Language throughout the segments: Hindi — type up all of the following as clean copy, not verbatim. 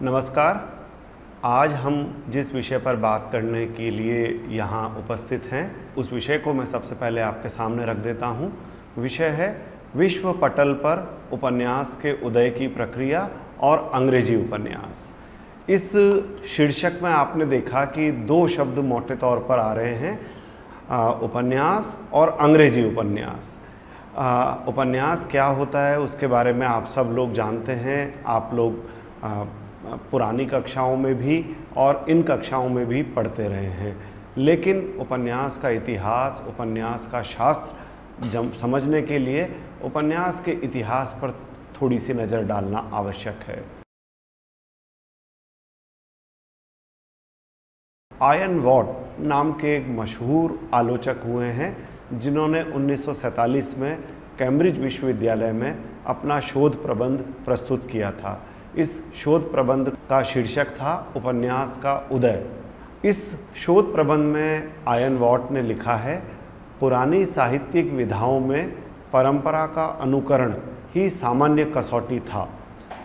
नमस्कार। आज हम जिस विषय पर बात करने के लिए यहाँ उपस्थित हैं उस विषय को मैं सबसे पहले आपके सामने रख देता हूँ। विषय है विश्व पटल पर उपन्यास के उदय की प्रक्रिया और अंग्रेजी उपन्यास। इस शीर्षक में आपने देखा कि दो शब्द मोटे तौर पर आ रहे हैं, उपन्यास और अंग्रेजी उपन्यास। उपन्यास क्या होता है उसके बारे में आप सब लोग जानते हैं। आप लोग पुरानी कक्षाओं में भी और इन कक्षाओं में भी पढ़ते रहे हैं, लेकिन उपन्यास का इतिहास, उपन्यास का शास्त्र समझने के लिए उपन्यास के इतिहास पर थोड़ी सी नज़र डालना आवश्यक है। आयन वॉट नाम के एक मशहूर आलोचक हुए हैं जिन्होंने 1947 में कैम्ब्रिज विश्वविद्यालय में अपना शोध प्रबंध प्रस्तुत किया था। इस शोध प्रबंध का शीर्षक था उपन्यास का उदय। इस शोध प्रबंध में आयन वॉट ने लिखा है, पुरानी साहित्यिक विधाओं में परंपरा का अनुकरण ही सामान्य कसौटी था।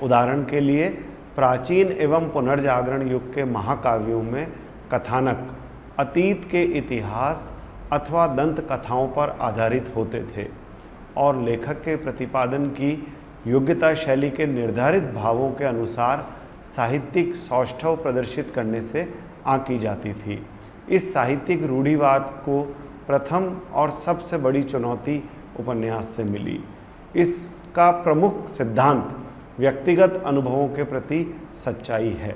उदाहरण के लिए प्राचीन एवं पुनर्जागरण युग के महाकाव्यों में कथानक अतीत के इतिहास अथवा दंत कथाओं पर आधारित होते थे और लेखक के प्रतिपादन की योग्यता शैली के निर्धारित भावों के अनुसार साहित्यिक सौष्ठव प्रदर्शित करने से आंकी जाती थी। इस साहित्यिक रूढ़िवाद को प्रथम और सबसे बड़ी चुनौती उपन्यास से मिली। इसका प्रमुख सिद्धांत व्यक्तिगत अनुभवों के प्रति सच्चाई है।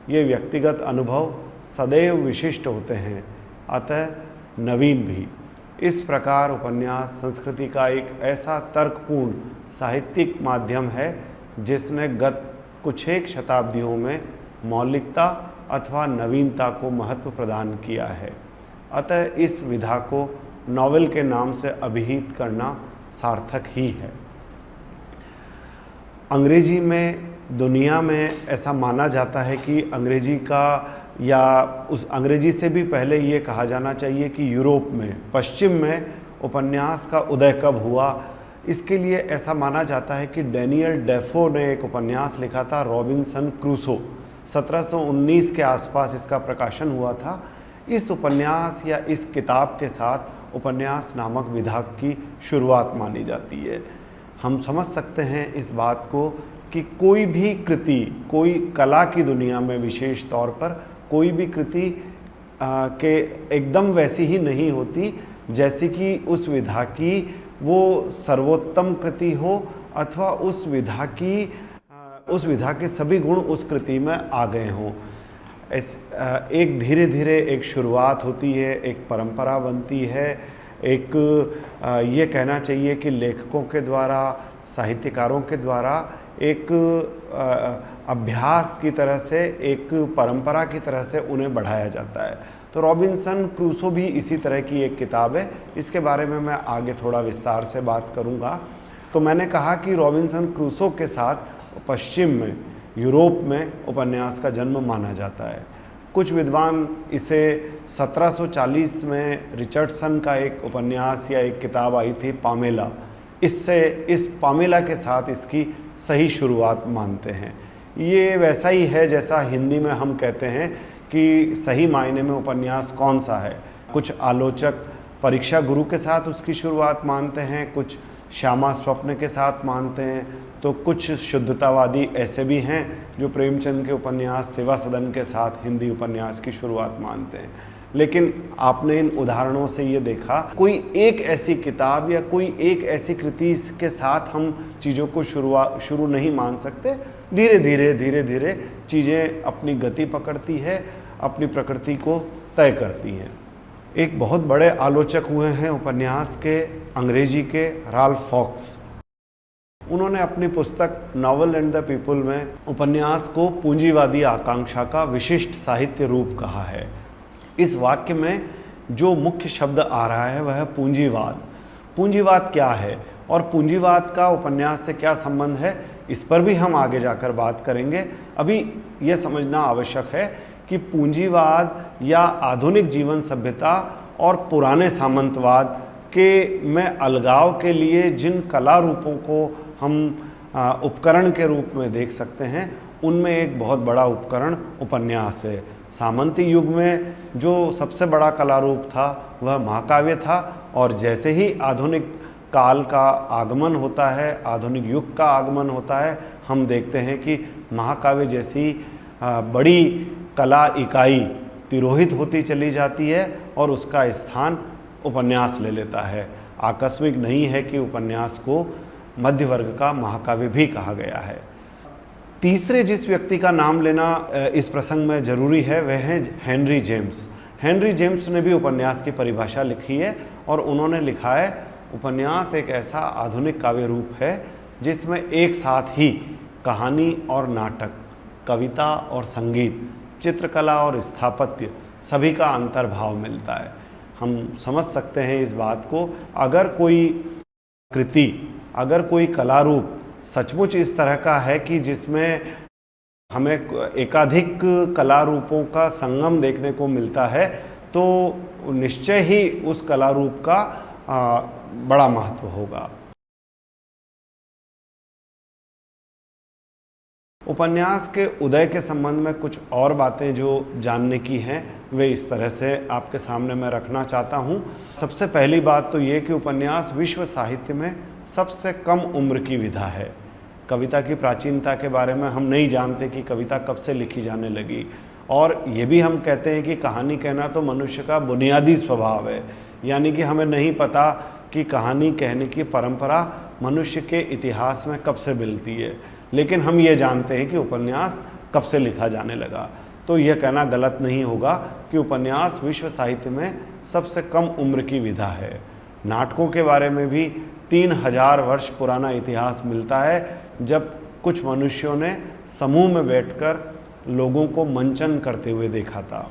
ये व्यक्तिगत अनुभव सदैव विशिष्ट होते हैं, अतः नवीन भी। इस प्रकार उपन्यास संस्कृति का एक ऐसा तर्कपूर्ण साहित्यिक माध्यम है जिसने गत कुछ एक शताब्दियों में मौलिकता अथवा नवीनता को महत्व प्रदान किया है। अतः इस विधा को नॉवेल के नाम से अभिहित करना सार्थक ही है। अंग्रेजी में, दुनिया में ऐसा माना जाता है कि अंग्रेजी का, या उस अंग्रेजी से भी पहले ये कहा जाना चाहिए कि यूरोप में, पश्चिम में उपन्यास का उदय कब हुआ। इसके लिए ऐसा माना जाता है कि डैनियल डेफो ने एक उपन्यास लिखा था, रॉबिन्सन क्रूसो। 1719 के आसपास इसका प्रकाशन हुआ था। इस उपन्यास या इस किताब के साथ उपन्यास नामक विधा की शुरुआत मानी जाती है। हम समझ सकते हैं इस बात को कि कोई भी कृति, कोई कला की दुनिया में विशेष तौर पर कोई भी कृति के एकदम वैसी ही नहीं होती जैसे कि उस विधा की वो सर्वोत्तम कृति हो अथवा उस विधा के सभी गुण उस कृति में आ गए हों। एक धीरे धीरे एक शुरुआत होती है, एक परंपरा बनती है, एक ये कहना चाहिए कि लेखकों के द्वारा, साहित्यकारों के द्वारा एक अभ्यास की तरह से, एक परंपरा की तरह से उन्हें बढ़ाया जाता है। तो रॉबिन्सन क्रूसो भी इसी तरह की एक किताब है। इसके बारे में मैं आगे थोड़ा विस्तार से बात करूंगा। तो मैंने कहा कि रॉबिन्सन क्रूसो के साथ पश्चिम में, यूरोप में उपन्यास का जन्म माना जाता है। कुछ विद्वान इसे 1740 में रिचर्डसन का एक उपन्यास या एक किताब आई थी, पामेला, इस पामेला के साथ इसकी सही शुरुआत मानते हैं। ये वैसा ही है जैसा हिंदी में हम कहते हैं कि सही मायने में उपन्यास कौन सा है। कुछ आलोचक परीक्षा गुरु के साथ उसकी शुरुआत मानते हैं, कुछ श्यामा स्वप्न के साथ मानते हैं, तो कुछ शुद्धतावादी ऐसे भी हैं जो प्रेमचंद के उपन्यास सेवा सदन के साथ हिंदी उपन्यास की शुरुआत मानते हैं। लेकिन आपने इन उदाहरणों से ये देखा, कोई एक ऐसी किताब या कोई एक ऐसी कृति के साथ हम चीज़ों को शुरू नहीं मान सकते। धीरे धीरे चीज़ें अपनी गति पकड़ती है, अपनी प्रकृति को तय करती हैं। एक बहुत बड़े आलोचक हुए हैं उपन्यास के, अंग्रेजी के, राल्फ फॉक्स। उन्होंने अपनी पुस्तक नॉवेल एंड द पीपल में उपन्यास को पूंजीवादी आकांक्षा का विशिष्ट साहित्य रूप कहा है। इस वाक्य में जो मुख्य शब्द आ रहा है वह है पूंजीवाद। पूंजीवाद क्या है और पूंजीवाद का उपन्यास से क्या संबंध है, इस पर भी हम आगे जाकर बात करेंगे। अभी यह समझना आवश्यक है कि पूंजीवाद या आधुनिक जीवन सभ्यता और पुराने सामंतवाद के में अलगाव के लिए जिन कला रूपों को हम उपकरण के रूप में देख सकते हैं, उनमें एक बहुत बड़ा उपकरण उपन्यास है। सामंती युग में जो सबसे बड़ा कला रूप था वह महाकाव्य था, और जैसे ही आधुनिक काल का आगमन होता है, आधुनिक युग का आगमन होता है, हम देखते हैं कि महाकाव्य जैसी बड़ी कला इकाई तिरोहित होती चली जाती है और उसका स्थान उपन्यास ले लेता है। आकस्मिक नहीं है कि उपन्यास को मध्य वर्ग का महाकाव्य भी कहा गया है। तीसरे जिस व्यक्ति का नाम लेना इस प्रसंग में ज़रूरी है वह है हेनरी जेम्स। हेनरी जेम्स ने भी उपन्यास की परिभाषा लिखी है और उन्होंने लिखा है, उपन्यास एक ऐसा आधुनिक काव्य रूप है जिसमें एक साथ ही कहानी और नाटक, कविता और संगीत, चित्रकला और स्थापत्य सभी का अंतर्भाव मिलता है। हम समझ सकते हैं इस बात को, अगर कोई कृति, अगर कोई कला रूप सचमुच इस तरह का है कि जिसमें हमें एकाधिक कला रूपों का संगम देखने को मिलता है, तो निश्चय ही उस कला रूप का बड़ा महत्व होगा। उपन्यास के उदय के संबंध में कुछ और बातें जो जानने की हैं वे इस तरह से आपके सामने मैं रखना चाहता हूँ। सबसे पहली बात तो ये कि उपन्यास विश्व साहित्य में सबसे कम उम्र की विधा है। कविता की प्राचीनता के बारे में हम नहीं जानते कि कविता कब से लिखी जाने लगी, और ये भी हम कहते हैं कि कहानी कहना तो मनुष्य का बुनियादी स्वभाव है, यानी कि हमें नहीं पता कि कहानी कहने की परंपरा मनुष्य के इतिहास में कब से मिलती है, लेकिन हम ये जानते हैं कि उपन्यास कब से लिखा जाने लगा। तो यह कहना गलत नहीं होगा कि उपन्यास विश्व साहित्य में सबसे कम उम्र की विधा है। नाटकों के बारे में भी 3000 वर्ष पुराना इतिहास मिलता है, जब कुछ मनुष्यों ने समूह में बैठकर लोगों को मंचन करते हुए देखा था।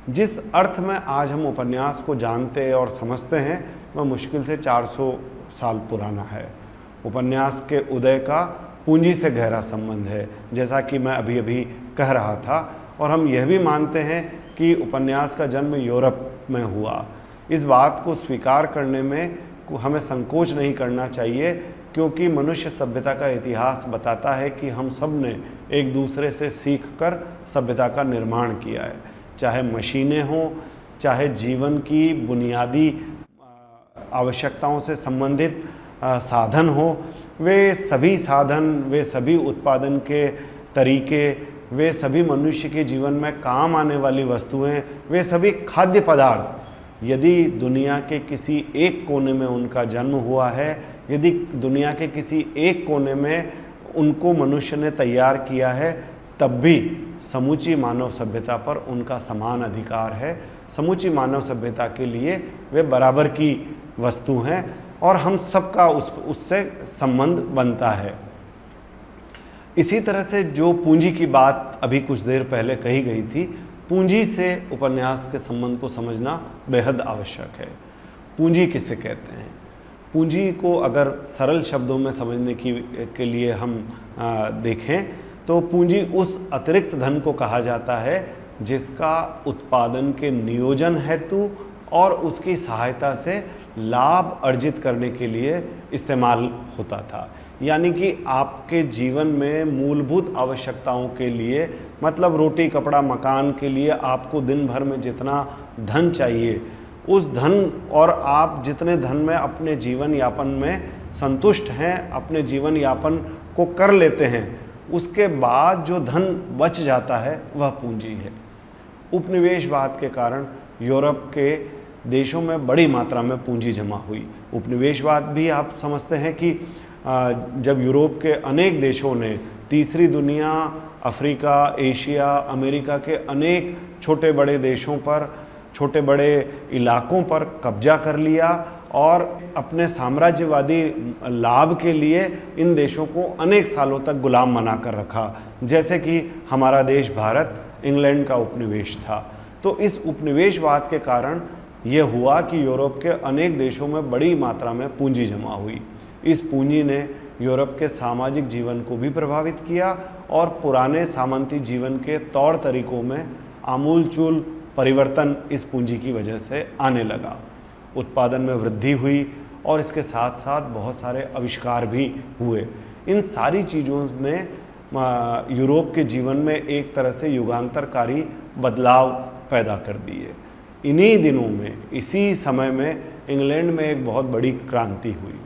जिस अर्थ में आज हम उपन्यास को जानते और समझते हैं वह मुश्किल से 400 साल पुराना है। उपन्यास के उदय का पूंजी से गहरा संबंध है, जैसा कि मैं अभी अभी कह रहा था, और हम यह भी मानते हैं कि उपन्यास का जन्म यूरोप में हुआ। इस बात को स्वीकार करने में हमें संकोच नहीं करना चाहिए, क्योंकि मनुष्य सभ्यता का इतिहास बताता है कि हम सब ने एक दूसरे से सीखकर सभ्यता का निर्माण किया है। चाहे मशीनें हों, चाहे जीवन की बुनियादी आवश्यकताओं से संबंधित साधन हो, वे सभी साधन, वे सभी उत्पादन के तरीके, वे सभी मनुष्य के जीवन में काम आने वाली वस्तुएं, वे सभी खाद्य पदार्थ, यदि दुनिया के किसी एक कोने में उनका जन्म हुआ है, यदि दुनिया के किसी एक कोने में उनको मनुष्य ने तैयार किया है, तब भी समूची मानव सभ्यता पर उनका समान अधिकार है। समूची मानव सभ्यता के लिए वे बराबर की वस्तु हैं और हम सबका उससे संबंध बनता है। इसी तरह से जो पूंजी की बात अभी कुछ देर पहले कही गई थी, पूंजी से उपन्यास के संबंध को समझना बेहद आवश्यक है। पूंजी किसे कहते हैं? पूंजी को अगर सरल शब्दों में समझने के लिए हम देखें तो पूंजी उस अतिरिक्त धन को कहा जाता है जिसका उत्पादन के नियोजन हेतु और उसकी सहायता से लाभ अर्जित करने के लिए इस्तेमाल होता था। यानी कि आपके जीवन में मूलभूत आवश्यकताओं के लिए, मतलब रोटी कपड़ा मकान के लिए आपको दिन भर में जितना धन चाहिए, उस धन और आप जितने धन में अपने जीवन यापन में संतुष्ट हैं, अपने जीवन यापन को कर लेते हैं, उसके बाद जो धन बच जाता है वह पूंजी है। उपनिवेशवाद के कारण यूरोप के देशों में बड़ी मात्रा में पूंजी जमा हुई। उपनिवेशवाद भी आप समझते हैं कि जब यूरोप के अनेक देशों ने तीसरी दुनिया, अफ्रीका, एशिया, अमेरिका के अनेक छोटे बड़े देशों पर, छोटे बड़े इलाकों पर कब्जा कर लिया और अपने साम्राज्यवादी लाभ के लिए इन देशों को अनेक सालों तक गुलाम बना कर रखा, जैसे कि हमारा देश भारत इंग्लैंड का उपनिवेश था। तो इस उपनिवेशवाद के कारण ये हुआ कि यूरोप के अनेक देशों में बड़ी मात्रा में पूंजी जमा हुई। इस पूंजी ने यूरोप के सामाजिक जीवन को भी प्रभावित किया और पुराने सामंती जीवन के तौर तरीकों में आमूलचूल परिवर्तन इस पूंजी की वजह से आने लगा। उत्पादन में वृद्धि हुई और इसके साथ साथ बहुत सारे आविष्कार भी हुए। इन सारी चीज़ों ने यूरोप के जीवन में एक तरह से युगांतरकारी बदलाव पैदा कर दिए। इन्हीं दिनों में, इसी समय में इंग्लैंड में एक बहुत बड़ी क्रांति हुई।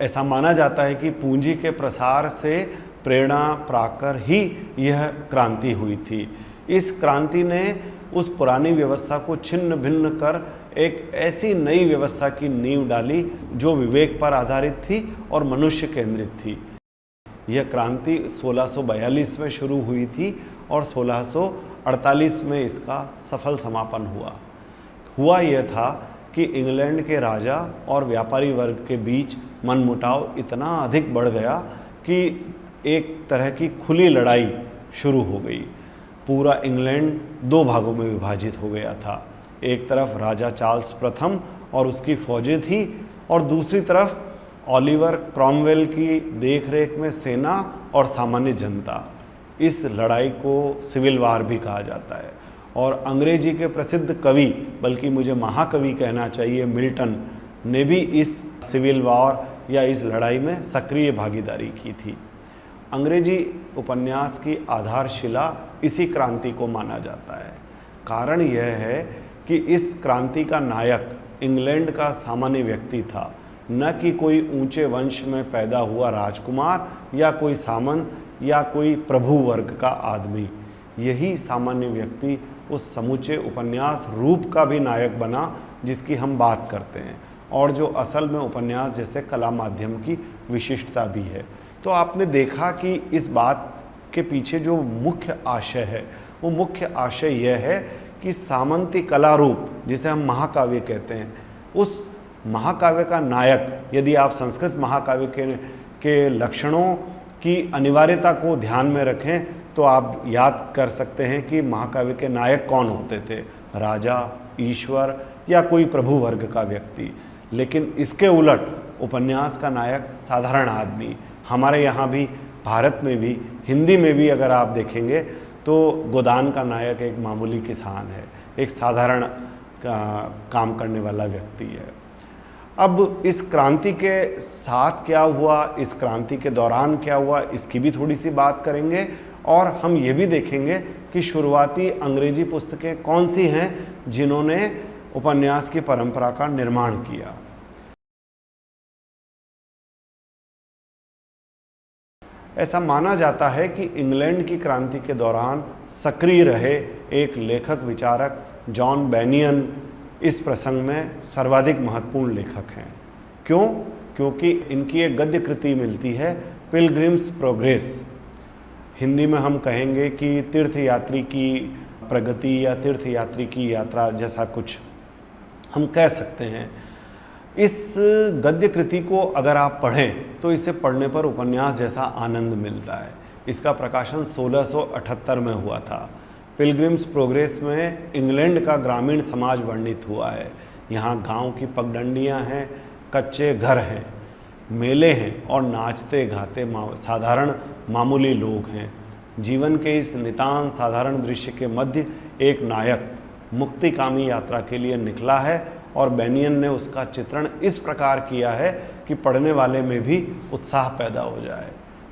ऐसा माना जाता है कि पूंजी के प्रसार से प्रेरणा पाकर ही यह क्रांति हुई थी। इस क्रांति ने उस पुरानी व्यवस्था को छिन्न भिन्न कर एक ऐसी नई व्यवस्था की नींव डाली जो विवेक पर आधारित थी और मनुष्य केंद्रित थी। यह क्रांति 1642 में शुरू हुई थी और 1648 में इसका सफल समापन हुआ यह था कि इंग्लैंड के राजा और व्यापारी वर्ग के बीच मनमुटाव इतना अधिक बढ़ गया कि एक तरह की खुली लड़ाई शुरू हो गई। पूरा इंग्लैंड दो भागों में विभाजित हो गया था। एक तरफ राजा चार्ल्स प्रथम और उसकी फौजें थी और दूसरी तरफ ओलिवर क्रॉमवेल की देखरेख में सेना और सामान्य जनता। इस लड़ाई को सिविल वार भी कहा जाता है और अंग्रेजी के प्रसिद्ध कवि, बल्कि मुझे महाकवि कहना चाहिए, मिल्टन ने भी इस सिविल वार या इस लड़ाई में सक्रिय भागीदारी की थी। अंग्रेजी उपन्यास की आधारशिला इसी क्रांति को माना जाता है। कारण यह है कि इस क्रांति का नायक इंग्लैंड का सामान्य व्यक्ति था, न कि कोई ऊंचे वंश में पैदा हुआ राजकुमार या कोई सामंत या कोई प्रभु वर्ग का आदमी। यही सामान्य व्यक्ति उस समूचे उपन्यास रूप का भी नायक बना जिसकी हम बात करते हैं और जो असल में उपन्यास जैसे कला माध्यम की विशिष्टता भी है। तो आपने देखा कि इस बात के पीछे जो मुख्य आशय है, वो मुख्य आशय यह है कि सामंती कला रूप, जिसे हम महाकाव्य कहते हैं, उस महाकाव्य का नायक, यदि आप संस्कृत महाकाव्य के लक्षणों की अनिवार्यता को ध्यान में रखें तो आप याद कर सकते हैं कि महाकाव्य के नायक कौन होते थे, राजा, ईश्वर या कोई प्रभु वर्ग का व्यक्ति। लेकिन इसके उलट उपन्यास का नायक साधारण आदमी। हमारे यहाँ भी, भारत में भी, हिंदी में भी अगर आप देखेंगे तो गोदान का नायक एक मामूली किसान है, एक साधारण काम करने वाला व्यक्ति है। अब इस क्रांति के साथ क्या हुआ, इस क्रांति के दौरान क्या हुआ, इसकी भी थोड़ी सी बात करेंगे और हम ये भी देखेंगे कि शुरुआती अंग्रेजी पुस्तकें कौन सी हैं जिन्होंने उपन्यास की परंपरा का निर्माण किया। ऐसा माना जाता है कि इंग्लैंड की क्रांति के दौरान सक्रिय रहे एक लेखक विचारक जॉन बेनियन इस प्रसंग में सर्वाधिक महत्वपूर्ण लेखक हैं। क्यों? क्योंकि इनकी एक गद्य कृति मिलती है, पिलग्रिम्स प्रोग्रेस। हिंदी में हम कहेंगे कि तीर्थयात्री की प्रगति या तीर्थयात्री की यात्रा जैसा कुछ हम कह सकते हैं। इस गद्य कृति को अगर आप पढ़ें तो इसे पढ़ने पर उपन्यास जैसा आनंद मिलता है। इसका प्रकाशन 1678 में हुआ था। पिलग्रिम्स प्रोग्रेस में इंग्लैंड का ग्रामीण समाज वर्णित हुआ है। यहाँ गांव की पगडंडियाँ हैं, कच्चे घर हैं, मेले हैं और नाचते गाते साधारण मामूली लोग हैं। जीवन के इस नितांत साधारण दृश्य के मध्य एक नायक मुक्तिकामी यात्रा के लिए निकला है और बेनियन ने उसका चित्रण इस प्रकार किया है कि पढ़ने वाले में भी उत्साह पैदा हो जाए।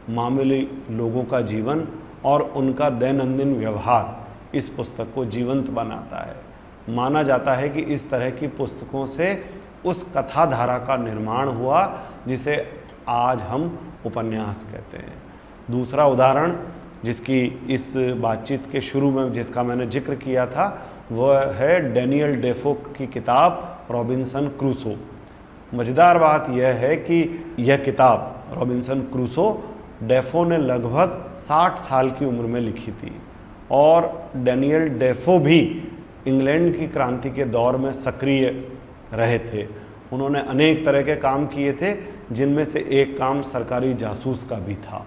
मामूली लोगों का जीवन और उनका दैनंदिन व्यवहार इस पुस्तक को जीवंत बनाता है। माना जाता है कि इस तरह की पुस्तकों से उस कथा धारा का निर्माण हुआ जिसे आज हम उपन्यास कहते हैं। दूसरा उदाहरण जिसकी इस बातचीत के शुरू में जिसका मैंने जिक्र किया था वह है डैनियल डेफो की किताब रॉबिन्सन क्रूसो। मज़ेदार बात यह है कि यह किताब रॉबिन्सन क्रूसो डेफो ने लगभग 60 साल की उम्र में लिखी थी और डैनियल डेफो भी इंग्लैंड की क्रांति के दौर में सक्रिय रहे थे। उन्होंने अनेक तरह के काम किए थे जिनमें से एक काम सरकारी जासूस का भी था।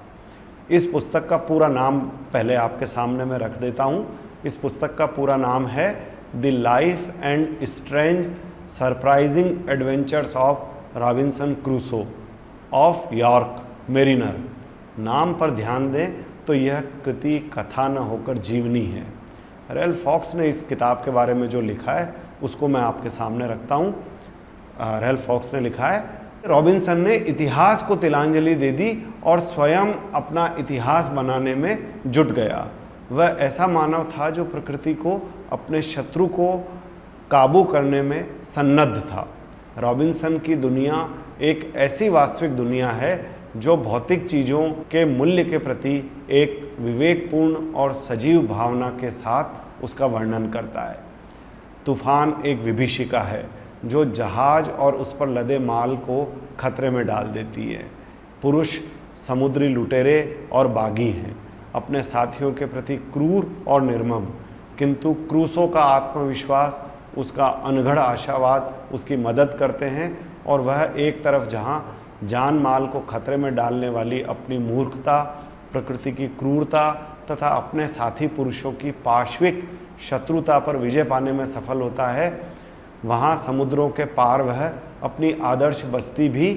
इस पुस्तक का पूरा नाम पहले आपके सामने मैं रख देता हूँ। इस पुस्तक का पूरा नाम है the life and strange surprising adventures of Robinson Crusoe of York mariner. नाम पर ध्यान दें तो यह कृति कथा न होकर जीवनी है। रैल्फ फॉक्स ने इस किताब के बारे में जो लिखा है उसको मैं आपके सामने रखता हूँ। रैल्फ फॉक्स ने लिखा है, रॉबिन्सन ने इतिहास को तिलांजलि दे दी और स्वयं अपना इतिहास बनाने में जुट गया। वह ऐसा मानव था जो प्रकृति को, अपने शत्रु को काबू करने में सन्नद्ध था। रॉबिन्सन की दुनिया एक ऐसी वास्तविक दुनिया है जो भौतिक चीज़ों के मूल्य के प्रति एक विवेकपूर्ण और सजीव भावना के साथ उसका वर्णन करता है। तूफान एक विभीषिका है जो जहाज और उस पर लदे माल को खतरे में डाल देती है। पुरुष समुद्री लुटेरे और बागी हैं, अपने साथियों के प्रति क्रूर और निर्मम, किंतु क्रूसो का आत्मविश्वास, उसका अनगढ़ आशावाद उसकी मदद करते हैं और वह एक तरफ जहाँ जान माल को खतरे में डालने वाली अपनी मूर्खता, प्रकृति की क्रूरता तथा अपने साथी पुरुषों की पाश्विक शत्रुता पर विजय पाने में सफल होता है, वहाँ समुद्रों के पार वह अपनी आदर्श बस्ती भी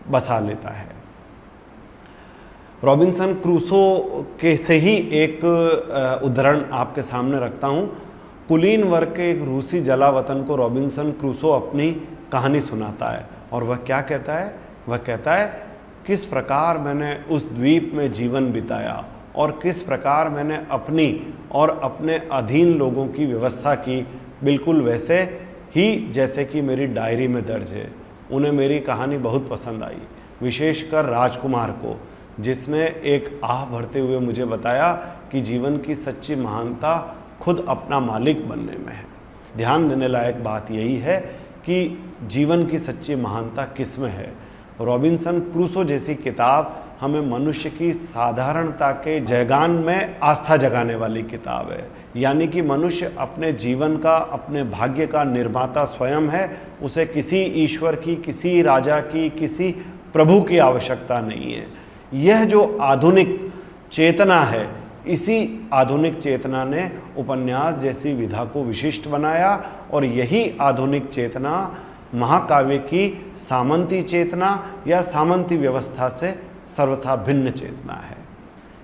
बसा लेता है। रॉबिन्सन क्रूसो के से ही एक उदाहरण आपके सामने रखता हूँ। कुलीन वर्ग के एक रूसी जलावतन को रॉबिन्सन क्रूसो अपनी कहानी सुनाता है और वह क्या कहता है? वह कहता है, किस प्रकार मैंने उस द्वीप में जीवन बिताया और किस प्रकार मैंने अपनी और अपने अधीन लोगों की व्यवस्था की, बिल्कुल वैसे ही जैसे कि मेरी डायरी में दर्ज है। उन्हें मेरी कहानी बहुत पसंद आई, विशेषकर राजकुमार को, जिसने एक आह भरते हुए मुझे बताया कि जीवन की सच्ची महानता खुद अपना मालिक बनने में है। ध्यान देने लायक बात यही है कि जीवन की सच्ची महानता किस में है। रॉबिन्सन क्रूसो जैसी किताब हमें मनुष्य की साधारणता के जयगान में आस्था जगाने वाली किताब है। यानी कि मनुष्य अपने जीवन का, अपने भाग्य का निर्माता स्वयं है। उसे किसी ईश्वर की, किसी राजा की, किसी प्रभु की आवश्यकता नहीं है। यह जो आधुनिक चेतना है, इसी आधुनिक चेतना ने उपन्यास जैसी विधा को विशिष्ट बनाया और यही आधुनिक चेतना महाकाव्य की सामंती चेतना या सामंती व्यवस्था से सर्वथा भिन्न चेतना है।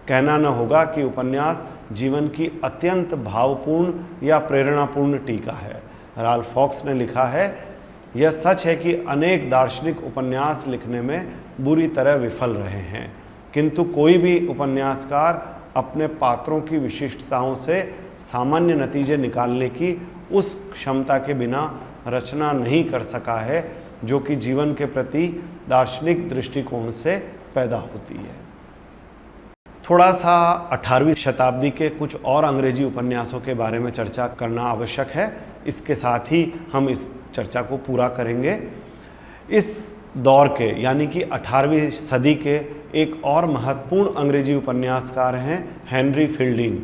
कहना न होगा कि उपन्यास जीवन की अत्यंत भावपूर्ण या प्रेरणापूर्ण टीका है। राल्फ फॉक्स ने लिखा है, यह सच है कि अनेक दार्शनिक उपन्यास लिखने में बुरी तरह विफल रहे हैं, किंतु कोई भी उपन्यासकार अपने पात्रों की विशिष्टताओं से सामान्य नतीजे निकालने की उस क्षमता के बिना रचना नहीं कर सका है जो कि जीवन के प्रति दार्शनिक दृष्टिकोण से पैदा होती है। थोड़ा सा 18वीं शताब्दी के कुछ और अंग्रेजी उपन्यासों के बारे में चर्चा करना आवश्यक है। इसके साथ ही हम इस चर्चा को पूरा करेंगे। इस दौर के यानी कि 18वीं सदी के एक और महत्वपूर्ण अंग्रेजी उपन्यासकार हैं हेनरी फील्डिंग।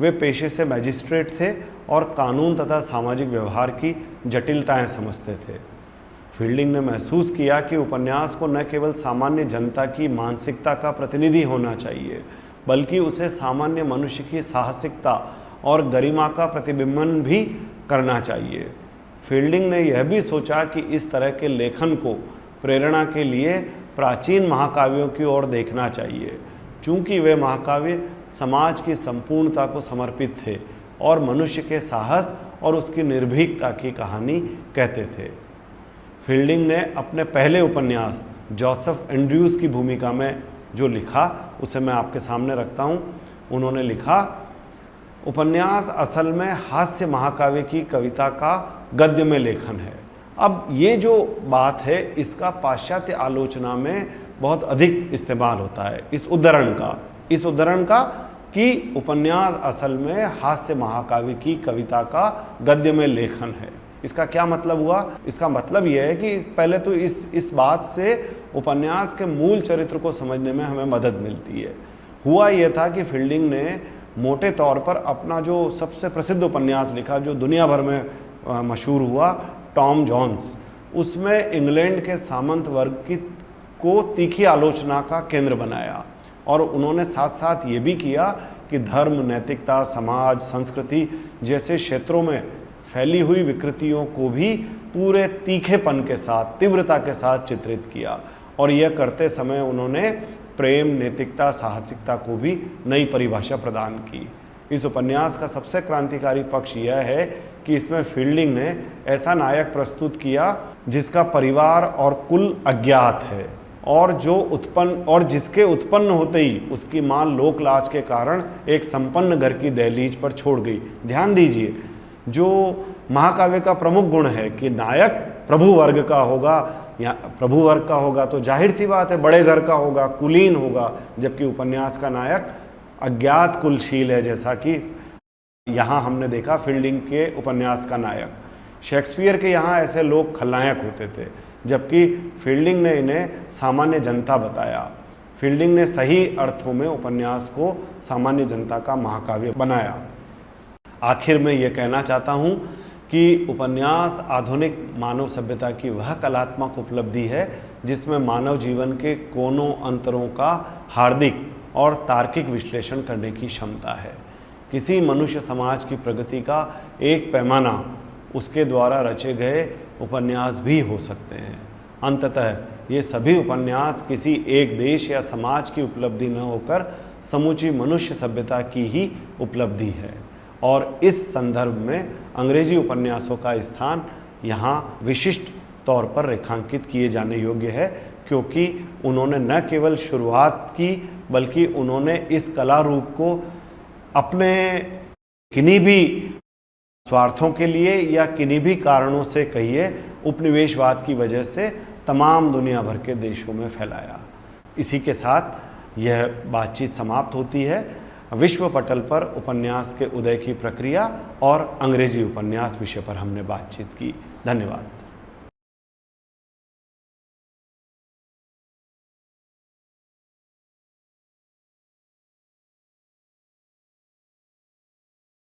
वे पेशे से मैजिस्ट्रेट थे और कानून तथा सामाजिक व्यवहार की जटिलताएं समझते थे। फील्डिंग ने महसूस किया कि उपन्यास को न केवल सामान्य जनता की मानसिकता का प्रतिनिधि होना चाहिए, बल्कि उसे सामान्य मनुष्य की साहसिकता और गरिमा का प्रतिबिंबन भी करना चाहिए। फील्डिंग ने यह भी सोचा कि इस तरह के लेखन को प्रेरणा के लिए प्राचीन महाकाव्यों की ओर देखना चाहिए, चूँकि वे महाकाव्य समाज की संपूर्णता को समर्पित थे और मनुष्य के साहस और उसकी निर्भीकता की कहानी कहते थे। फील्डिंग ने अपने पहले उपन्यास जोसेफ एंड्रयूज की भूमिका में जो लिखा उसे मैं आपके सामने रखता हूँ। उन्होंने लिखा, उपन्यास असल में हास्य महाकाव्य की कविता का गद्य में लेखन है। अब ये जो बात है इसका पाश्चात्य आलोचना में बहुत अधिक इस्तेमाल होता है, इस उद्धरण का कि उपन्यास असल में हास्य महाकाव्य की कविता का गद्य में लेखन है। इसका क्या मतलब हुआ? इसका मतलब यह है कि पहले तो इस बात से उपन्यास के मूल चरित्र को समझने में हमें मदद मिलती है। हुआ यह था कि फील्डिंग ने मोटे तौर पर अपना जो सबसे प्रसिद्ध उपन्यास लिखा, जो दुनिया भर में मशहूर हुआ, टॉम जोन्स, उसमें इंग्लैंड के सामंत वर्ग को तीखी आलोचना का केंद्र बनाया और उन्होंने साथ साथ ये भी किया कि धर्म, नैतिकता, समाज, संस्कृति जैसे क्षेत्रों में फैली हुई विकृतियों को भी पूरे तीखेपन के साथ, तीव्रता के साथ चित्रित किया और यह करते समय उन्होंने प्रेम, नैतिकता, साहसिकता को भी नई परिभाषा प्रदान की। इस उपन्यास का सबसे क्रांतिकारी पक्ष यह है कि इसमें फील्डिंग ने ऐसा नायक प्रस्तुत किया जिसका परिवार और कुल अज्ञात है और जिसके उत्पन्न होते ही उसकी मां लोक लाज के कारण एक संपन्न घर की दहलीज पर छोड़ गई। ध्यान दीजिए, जो महाकाव्य का प्रमुख गुण है कि नायक प्रभु वर्ग का होगा, या प्रभु वर्ग का होगा तो जाहिर सी बात है बड़े घर का होगा, कुलीन होगा, जबकि उपन्यास का नायक अज्ञात कुलशील है, जैसा कि यहाँ हमने देखा फील्डिंग के उपन्यास का नायक। शेक्सपियर के यहाँ ऐसे लोग खलनायक होते थे, जबकि फील्डिंग ने इन्हें सामान्य जनता बताया। फील्डिंग ने सही अर्थों में उपन्यास को सामान्य जनता का महाकाव्य बनाया। आखिर में ये कहना चाहता हूँ कि उपन्यास आधुनिक मानव सभ्यता की वह कलात्मक उपलब्धि है जिसमें मानव जीवन के कोनों अंतरों का हार्दिक और तार्किक विश्लेषण करने की क्षमता है। किसी मनुष्य समाज की प्रगति का एक पैमाना उसके द्वारा रचे गए उपन्यास भी हो सकते हैं। अंततः ये सभी उपन्यास किसी एक देश या समाज की उपलब्धि न होकर समूची मनुष्य सभ्यता की ही उपलब्धि है, और इस संदर्भ में अंग्रेजी उपन्यासों का स्थान यहाँ विशिष्ट तौर पर रेखांकित किए जाने योग्य है, क्योंकि उन्होंने न केवल शुरुआत की बल्कि उन्होंने इस कला रूप को अपने किन्हीं भी स्वार्थों के लिए या किन्हीं भी कारणों से कहिए उपनिवेशवाद की वजह से तमाम दुनिया भर के देशों में फैलाया। इसी के साथ यह बातचीत समाप्त होती है। विश्व पटल पर उपन्यास के उदय की प्रक्रिया और अंग्रेजी उपन्यास विषय पर हमने बातचीत की। धन्यवाद।